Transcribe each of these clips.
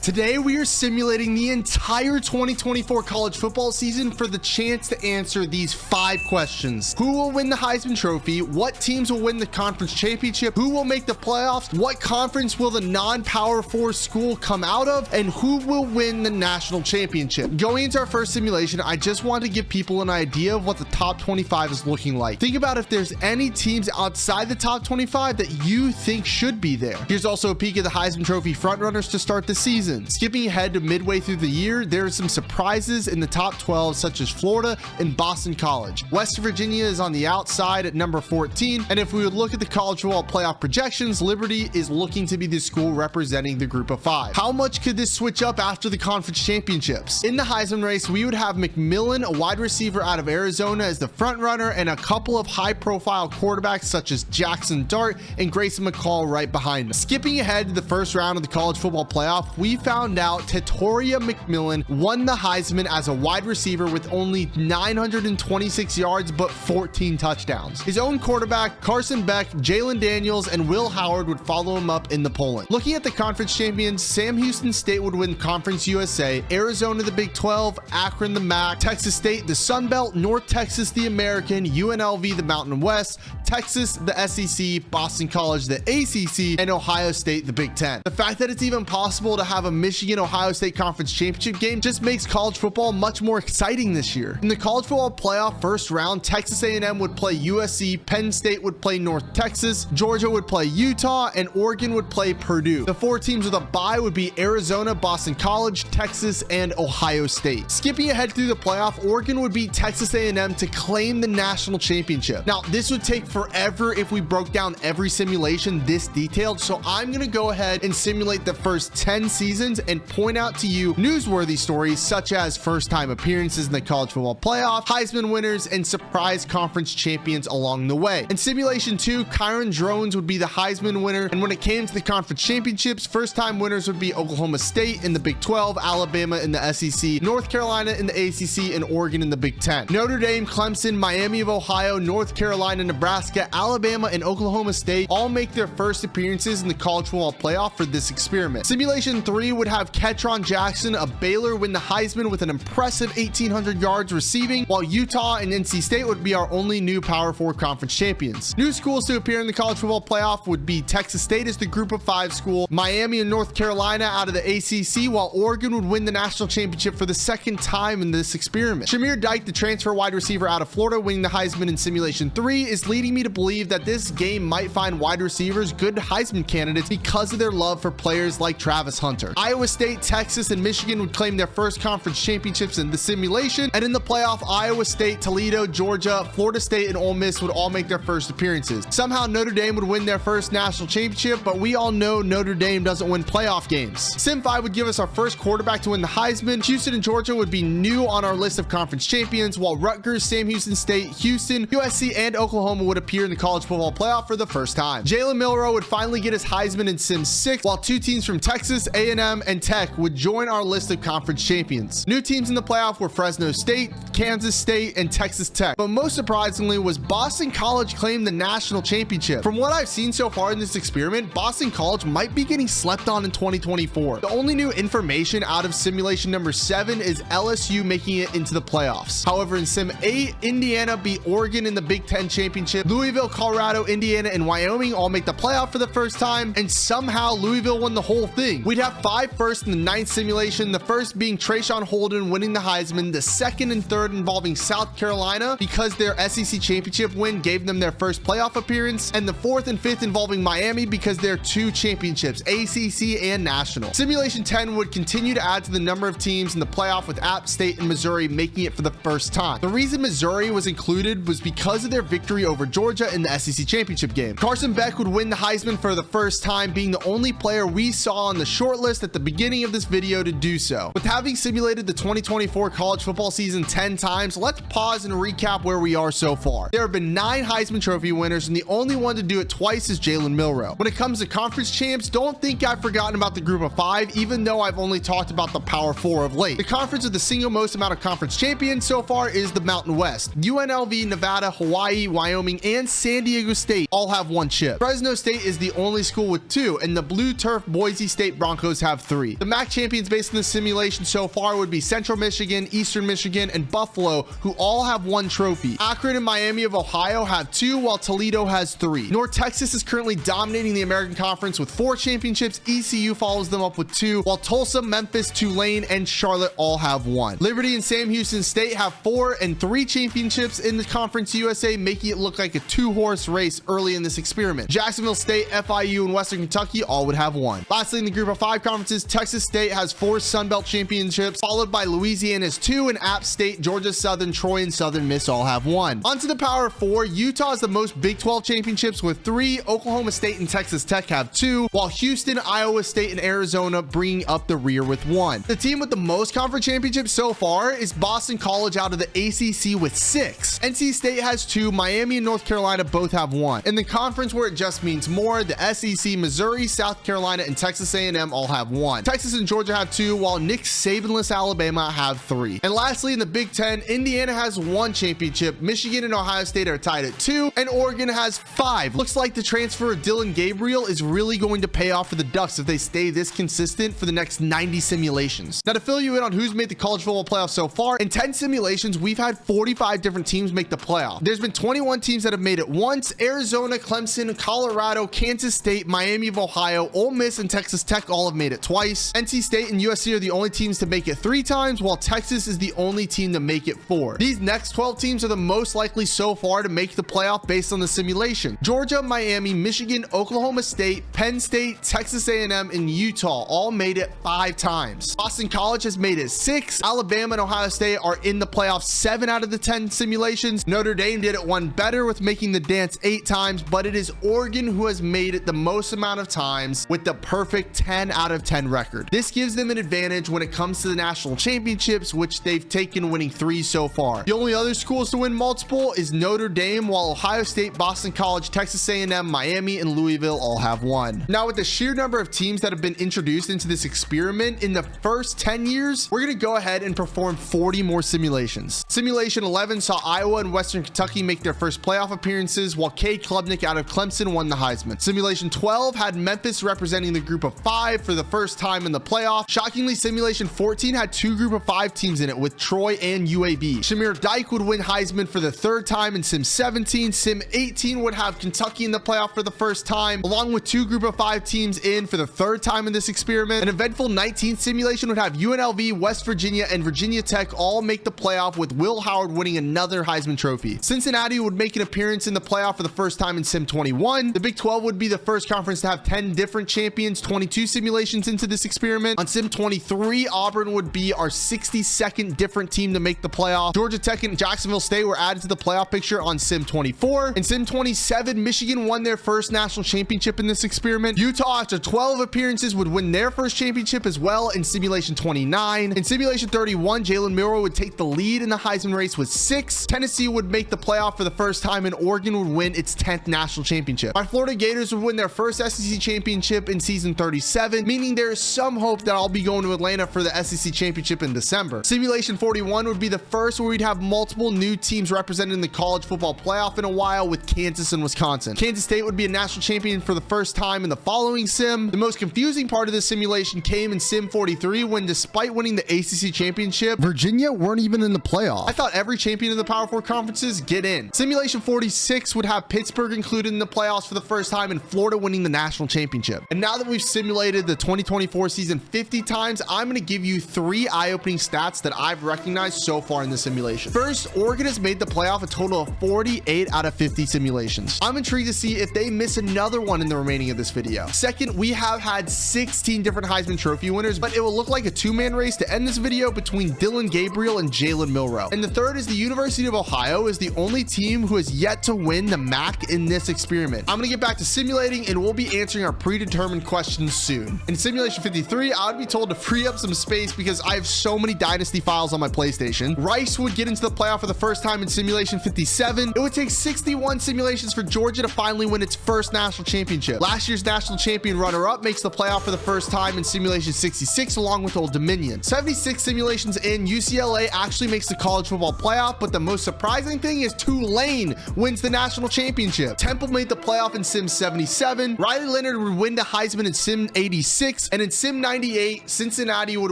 Today, we are simulating the entire 2024 college football season for the chance to answer these 5 questions. Who will win the Heisman Trophy? What teams will win the conference championship? Who will make the playoffs? What conference will the non-Power 4 school come out of? And who will win the national championship? Going into our first simulation, I just want to give people an idea of what the top 25 is looking like. Think about if there's any teams outside the top 25 that you think should be there. Here's also a peek at the Heisman Trophy frontrunners to start the season. Skipping ahead to midway through the year, there are some surprises in the top 12, such as Florida and Boston College. West Virginia is on the outside at number 14, and if we would look at the college football playoff projections, Liberty is looking to be the school representing the group of 5. How much could this switch up after the conference championships? In the Heisman race, we would have McMillan, a wide receiver out of Arizona, as the front runner, and a couple of high-profile quarterbacks such as Jackson Dart and Grayson McCall right behind them. Skipping ahead to the first round of the college football playoff, we found out Tatoria McMillan won the Heisman as a wide receiver with only 926 yards but 14 touchdowns. His own quarterback, Carson Beck, Jalen Daniels, and Will Howard would follow him up in the polling. Looking at the conference champions, Sam Houston State would win Conference USA, Arizona the Big 12, Akron the MAC, Texas State the Sun Belt, North Texas the American, UNLV the Mountain West, Texas the SEC, Boston College the ACC, and Ohio State the Big 10. The fact that it's even possible to have a Michigan-Ohio State Conference Championship game just makes college football much more exciting this year. In the college football playoff first round, Texas A&M would play USC, Penn State would play North Texas, Georgia would play Utah, and Oregon would play Purdue. The 4 teams with a bye would be Arizona, Boston College, Texas, and Ohio State. Skipping ahead through the playoff, Oregon would beat Texas A&M to claim the national championship. Now, this would take forever if we broke down every simulation this detailed, so I'm going to go ahead and simulate the first 10 seasons and point out to you newsworthy stories such as first-time appearances in the college football playoff, Heisman winners, and surprise conference champions along the way. In simulation 2, Kyron Drones would be the Heisman winner, and when it came to the conference championships, first-time winners would be Oklahoma State in the Big 12, Alabama in the SEC, North Carolina in the ACC, and Oregon in the Big 10. Notre Dame, Clemson, Miami of Ohio, North Carolina, Nebraska, Alabama, and Oklahoma State all make their first appearances in the college football playoff for this experiment. Simulation 3 would have Ketron Jackson of Baylor win the Heisman with an impressive 1,800 yards receiving, while Utah and NC State would be our only new Power 4 conference champions. New schools to appear in the college football playoff would be Texas State as the group of 5 school, Miami and North Carolina out of the ACC, while Oregon would win the national championship for the second time in this experiment. Shamir Dyke, the transfer wide receiver out of Florida, winning the Heisman in simulation 3 is leading me to believe that this game might find wide receivers good Heisman candidates because of their love for players like Travis Hunter. Iowa State, Texas, and Michigan would claim their first conference championships in the simulation, and in the playoff, Iowa State, Toledo, Georgia, Florida State, and Ole Miss would all make their first appearances. Somehow Notre Dame would win their first national championship, but we all know Notre Dame doesn't win playoff games. Sim 5 would give us our first quarterback to win the Heisman. Houston and Georgia would be new on our list of conference champions, while Rutgers, Sam Houston State, Houston, USC, and Oklahoma would appear in the college football playoff for the first time. Jalen Milroe would finally get his Heisman in Sim 6, while 2 teams from Texas, A&M, and Tech would join our list of conference champions. New teams in the playoff were Fresno State, Kansas State, and Texas Tech, but most surprisingly was Boston College claimed the national championship. From what I've seen so far in this experiment, Boston College might be getting slept on in 2024. The only new information out of simulation number 7 is LSU making it into the playoffs. However, in Sim 8, Indiana beat Oregon in the Big 10 championship. Louisville, Colorado, Indiana, and Wyoming all make the playoff for the first time, and somehow Louisville won the whole thing. We'd have 5 first in the 9th simulation, the first being Trayshawn Holden winning the Heisman, the second and third involving South Carolina because their SEC championship win gave them their first playoff appearance, and the 4th and 5th involving Miami because their 2 championships, ACC and National. Simulation 10 would continue to add to the number of teams in the playoff with App State and Missouri making it for the first time. The reason Missouri was included was because of their victory over Georgia in the SEC championship game. Carson Beck would win the Heisman for the first time, being the only player we saw on the short list at the beginning of this video to do so. With having simulated the 2024 college football season 10 times, let's pause and recap where we are so far. There have been 9 Heisman Trophy winners, and the only one to do it twice is Jalen Milroe. When it comes to conference champs, don't think I've forgotten about the group of 5, even though I've only talked about the Power 4 of late. The conference with the single most amount of conference champions so far is the Mountain West. UNLV, Nevada, Hawaii, Wyoming, and San Diego State all have 1 chip. Fresno State is the only school with 2, and the Blue Turf Boise State Broncos have have 3. The MAC champions based on the simulation so far would be Central Michigan, Eastern Michigan, and Buffalo, who all have 1 trophy. Akron and Miami of Ohio have 2, while Toledo has 3. North Texas is currently dominating the American Conference with 4 championships. ECU follows them up with 2, while Tulsa, Memphis, Tulane, and Charlotte all have 1. Liberty and Sam Houston State have 4 and 3 championships in the Conference USA, making it look like a 2-horse race early in this experiment. Jacksonville State, FIU, and Western Kentucky all would have 1. Lastly, in the group of 5 conferences, Texas State has 4 Sun Belt championships, followed by Louisiana's 2, and App State, Georgia Southern, Troy, and Southern Miss all have 1. Onto the Power 4, Utah is the most Big 12 championships with 3. Oklahoma State and Texas Tech have 2, while Houston, Iowa State, and Arizona bringing up the rear with 1. The team with the most conference championships so far is Boston College out of the ACC with 6. NC State has 2, Miami and North Carolina both have 1. In the conference where it just means more, the SEC, Missouri, South Carolina, and Texas A&M all have 1. Texas and Georgia have 2, while Nick Sabanless Alabama have 3. And lastly, in the Big 10, Indiana has 1 championship, Michigan and Ohio State are tied at 2, and Oregon has 5. Looks like the transfer of Dylan Gabriel is really going to pay off for the Ducks if they stay this consistent for the next 90 simulations. Now, to fill you in on who's made the college football playoff so far, in 10 simulations, we've had 45 different teams make the playoff. There's been 21 teams that have made it once. Arizona, Clemson, Colorado, Kansas State, Miami of Ohio, Ole Miss, and Texas Tech all have made it twice. NC State and USC are the only teams to make it 3 times, while Texas is the only team to make it 4. These next 12 teams are the most likely so far to make the playoff based on the simulation. Georgia, Miami, Michigan, Oklahoma State, Penn State, Texas A&M, and Utah all made it 5 times. Boston College has made it 6. Alabama and Ohio State are in the playoffs 7 out of the 10 simulations. Notre Dame did it 1 better with making the dance 8 times, but it is Oregon who has made it the most amount of times with the perfect 10 out of 10 record. This gives them an advantage when it comes to the national championships, which they've taken, winning 3 so far. The only other schools to win multiple is Notre Dame, while Ohio State, Boston College, Texas A&M, Miami, and Louisville all have 1. Now, with the sheer number of teams that have been introduced into this experiment in the first 10 years, we're going to go ahead and perform 40 more simulations. Simulation 11 saw Iowa and Western Kentucky make their first playoff appearances, while Cade Klubnik out of Clemson won the Heisman. Simulation 12 had Memphis representing the group of 5 for the first time in the playoff. Shockingly, Simulation 14 had 2 group of 5 teams in it with Troy and UAB. Shamir Dyke would win Heisman for the 3rd time in Sim 17. Sim 18 would have Kentucky in the playoff for the first time, along with 2 group of 5 teams in for the 3rd time in this experiment. An eventful 19th simulation would have UNLV, West Virginia, and Virginia Tech all make the playoff, with Will Howard winning another Heisman Trophy. Cincinnati would make an appearance in the playoff for the first time in Sim 21. The Big 12 would be the first conference to have 10 different champions, 22 simulations into this experiment. On Sim 23, Auburn would be our 62nd different team to make the playoff. Georgia Tech and Jacksonville State were added to the playoff picture on Sim 24. In Sim 27, Michigan won their first national championship in this experiment. Utah, after 12 appearances, would win their first championship as well in Simulation 29. In Simulation 31, Jalen Milroe would take the lead in the Heisman race with 6. Tennessee would make the playoff for the first time, and Oregon would win its 10th national championship. My Florida Gators would win their first SEC championship in season 37, meaning there is some hope that I'll be going to Atlanta for the SEC championship in December. Simulation 41 would be the first where we'd have multiple new teams representing the college football playoff in a while, with Kansas and Wisconsin. Kansas State would be a national champion for the first time in the following sim. The most confusing part of this simulation came in Sim 43, when despite winning the ACC championship, Virginia weren't even in the playoff. I thought every champion of the Power 4 conferences get in. Simulation 46 would have Pittsburgh included in the playoffs for the first time, and Florida winning the national championship. And now that we've simulated the 2024 season 50 times, I'm going to give you 3 eye-opening stats that I've recognized so far in the simulation. First, Oregon has made the playoff a total of 48 out of 50 simulations. I'm intrigued to see if they miss another one in the remaining of this video. Second, we have had 16 different Heisman Trophy winners, but it will look like a 2-man race to end this video between Dylan Gabriel and Jalen Milroe. And the third is the University of Ohio is the only team who has yet to win the MAC in this experiment. I'm going to get back to simulating, and we'll be answering our predetermined questions soon. In Simulation 53, I would be told to free up some space because I have so many Dynasty files on my PlayStation. Rice would get into the playoff for the first time in Simulation 57. It would take 61 simulations for Georgia to finally win its first national championship. Last year's national champion runner-up makes the playoff for the first time in Simulation 66 along with Old Dominion. 76 simulations in, UCLA actually makes the college football playoff, but the most surprising thing is Tulane wins the national championship. Temple made the playoff in Sim 77. Riley Leonard would win the Heisman in Sim 86. 6. And in Sim 98, Cincinnati would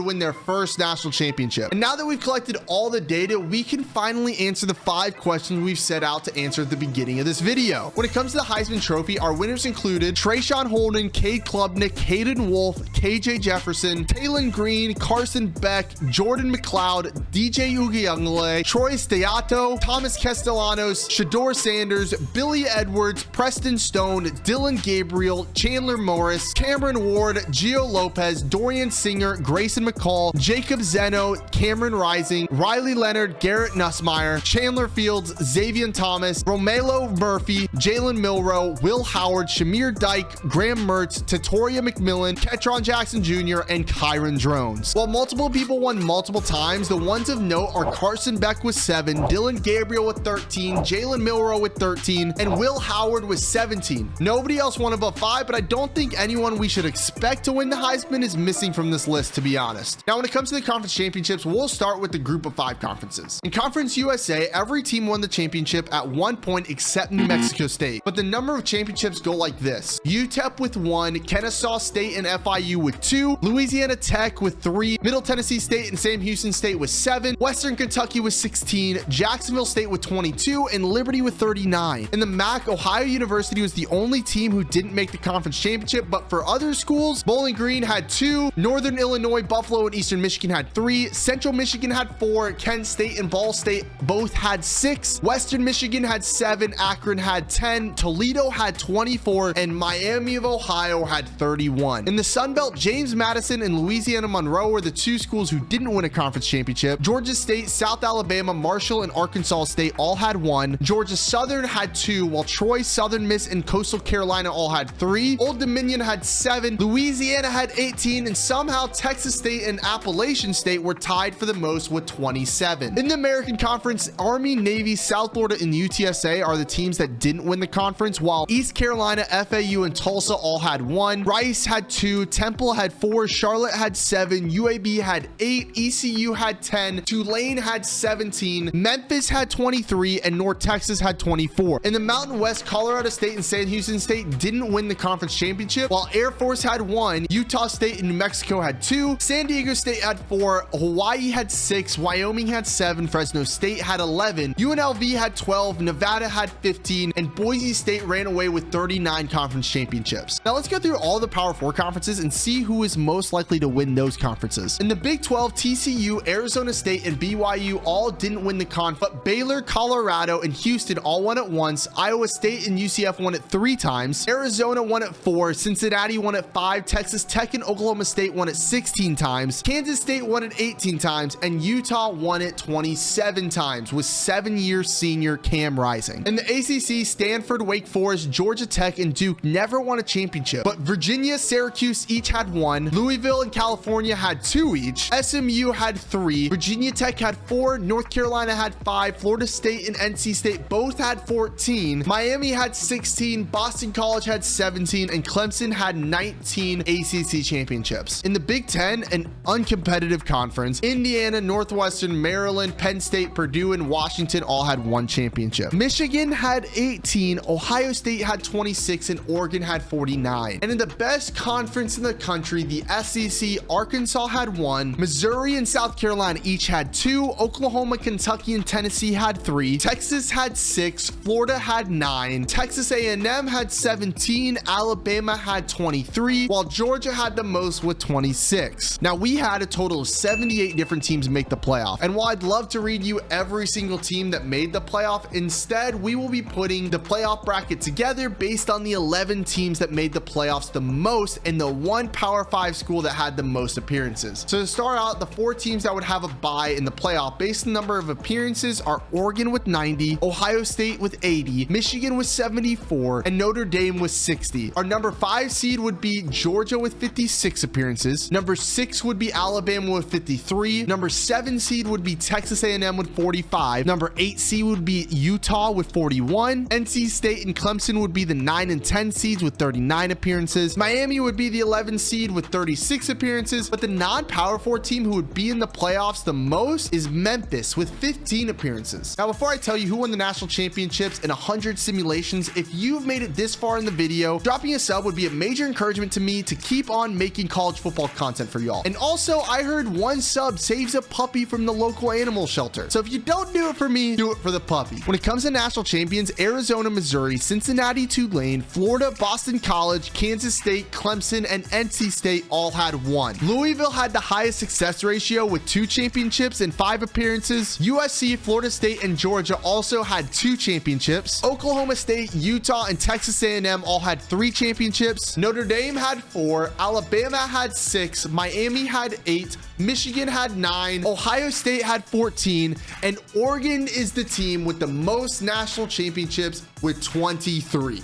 win their first national championship. And now that we've collected all the data, we can finally answer the 5 questions we've set out to answer at the beginning of this video. When it comes to the Heisman Trophy, our winners included Trayshawn Holden, Cade Klubnik, Hayden Wolf, KJ Jefferson, Taylon Green, Carson Beck, Jordan McLeod, DJ Uiagalelei, Troy Steato, Thomas Castellanos, Shador Sanders, Billy Edwards, Preston Stone, Dylan Gabriel, Chandler Morris, Cameron Ward, Gio Lopez, Dorian Singer, Grayson McCall, Jacob Zeno, Cameron Rising, Riley Leonard, Garrett Nussmeier, Chandler Fields, Xavier Thomas, Romelo Murphy, Jalen Milroe, Will Howard, Shamir Dyke, Graham Mertz, Tatoria McMillan, Ketron Jackson Jr., and Kyron Drones. While multiple people won multiple times, the ones of note are Carson Beck with 7, Dylan Gabriel with 13, Jalen Milroe with 13, and Will Howard with 17. Nobody else won above 5, but I don't think anyone we should expect to win the Heisman is missing from this list, to be honest. Now, when it comes to the conference championships, we'll start with the group of 5 conferences. In Conference USA, every team won the championship at one point except New Mexico State, but the number of championships go like this: UTEP with 1, Kennesaw State and FIU with 2, Louisiana Tech with 3, Middle Tennessee State and Sam Houston State with 7, Western Kentucky with 16, Jacksonville State with 22, and Liberty with 39. In the MAC, Ohio University was the only team who didn't make the conference championship, but for other schools, Bowling Green had 2, Northern Illinois, Buffalo, and Eastern Michigan had 3, Central Michigan had 4, Kent State and Ball State both had 6, Western Michigan had 7, Akron had 10, Toledo had 24, and Miami of Ohio had 31. In the Sun Belt, James Madison and Louisiana Monroe were the 2 schools who didn't win a conference championship. Georgia State, South Alabama, Marshall, and Arkansas State all had 1. Georgia Southern had 2, while Troy, Southern Miss, and Coastal Carolina all had 3. Old Dominion had 7, Louisiana had 18, and somehow Texas State and Appalachian State were tied for the most with 27. In the American Conference, Army, Navy, South Florida, and UTSA are the teams that didn't win the conference, while East Carolina, FAU, and Tulsa all had 1. Rice had 2, Temple had 4, Charlotte had 7, UAB had 8, ECU had 10, Tulane had 17, Memphis had 23, and North Texas had 24. In the Mountain West, Colorado State and San Houston State didn't win the conference championship, while Air Force had 1, Utah State and New Mexico had 2, San Diego State had 4, Hawaii had 6, Wyoming had 7, Fresno State had 11, UNLV had 12, Nevada had 15, and Boise State ran away with 39 conference championships. Now let's go through all the Power 4 conferences and see who is most likely to win those conferences. In the Big 12, TCU, Arizona State, and BYU all didn't win the conference, but Baylor, Colorado, and Houston all won it once. Iowa State and UCF won it 3 times. Arizona won it 4, Cincinnati won it 5, Texas Tech and Oklahoma State won it 16 times, Kansas State won it 18 times, and Utah won it 27 times with 7-year senior Cam Rising. In the ACC, Stanford, Wake Forest, Georgia Tech, and Duke never won a championship, but Virginia, Syracuse each had 1, Louisville and California had 2 each, SMU had 3, Virginia Tech had 4, North Carolina had 5, Florida State and NC State both had 14, Miami had 16, Boston College had 17, and Clemson had 19 ACC championships. In the Big 10, an uncompetitive conference, Indiana, Northwestern, Maryland, Penn State, Purdue, and Washington all had 1 championship. Michigan had 18, Ohio State had 26, and Oregon had 49. And in the best conference in the country, the SEC, Arkansas had 1, Missouri and South Carolina each had 2, Oklahoma, Kentucky, and Tennessee had 3, Texas had 6, Florida had 9, Texas A&M had 17, Alabama had 23, while Georgia had the most with 26. Now, we had a total of 78 different teams make the playoff, and while I'd love to read you every single team that made the playoff, instead we will be putting the playoff bracket together based on the 11 teams that made the playoffs the most and the 1 Power 5 school that had the most appearances. So to start out, the 4 teams that would have a bye in the playoff based on the number of appearances are Oregon with 90, Ohio State with 80, Michigan with 74, and Notre Dame with 60. Our number 5 seed would be Georgia with 56 appearances. Number 6 would be Alabama with 53. Number 7 seed would be Texas A&M with 45. Number 8 seed would be Utah with 41. NC State and Clemson would be the 9 and 10 seeds with 39 appearances. Miami would be the 11 seed with 36 appearances, but the non-Power 4 team who would be in the playoffs the most is Memphis with 15 appearances. Now, before I tell you who won the national championships in 100 simulations, if you've made it this far in the video, dropping a sub would be a major encouragement to me to keep keep on making college football content for y'all. And also, I heard one sub saves a puppy from the local animal shelter. So if you don't do it for me, do it for the puppy. When it comes to national champions, Arizona, Missouri, Cincinnati, Tulane, Florida, Boston College, Kansas State, Clemson, and NC State all had one. Louisville had the highest success ratio with 2 championships and 5 appearances. USC, Florida State, and Georgia also had 2 championships. Oklahoma State, Utah, and Texas A&M all had 3 championships. Notre Dame had 4, Alabama had 6, Miami had 8, Michigan had 9, Ohio State had 14, and Oregon is the team with the most national championships with 23.